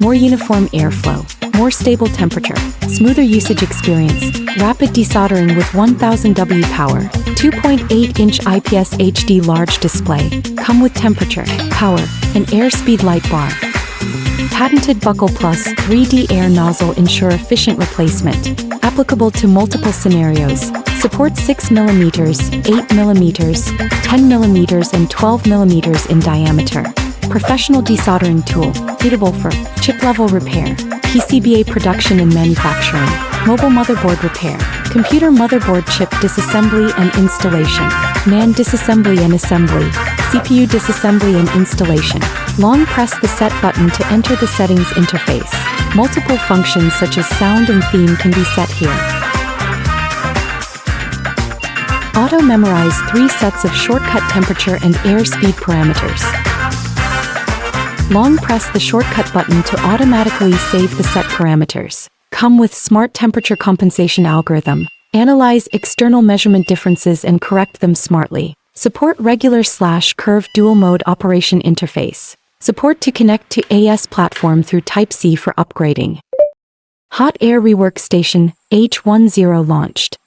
more uniform airflow, more stable temperature, smoother usage experience, rapid desoldering with 1000 W power, 2.8-inch IPS HD large display, come with temperature, power, and airspeed light bar. Patented Buckle Plus 3D air nozzle ensure efficient replacement, applicable to multiple scenarios, supports 6mm, 8mm, 10mm and 12mm in diameter. Professional desoldering tool, suitable for chip-level repair, PCBA production and manufacturing, mobile motherboard repair, computer motherboard chip disassembly and installation, NAND disassembly and assembly, CPU disassembly and installation. Long press the set button to enter the settings interface. Multiple functions such as sound and theme can be set here. Auto-memorize 3 sets of shortcut temperature and airspeed parameters. Long press the shortcut button to automatically save the set parameters. Come with smart temperature compensation algorithm. Analyze external measurement differences and correct them smartly. Support regular/curve dual mode operation interface. Support to connect to AS platform through Type-C for upgrading. Hot Air Rework Station H10 launched.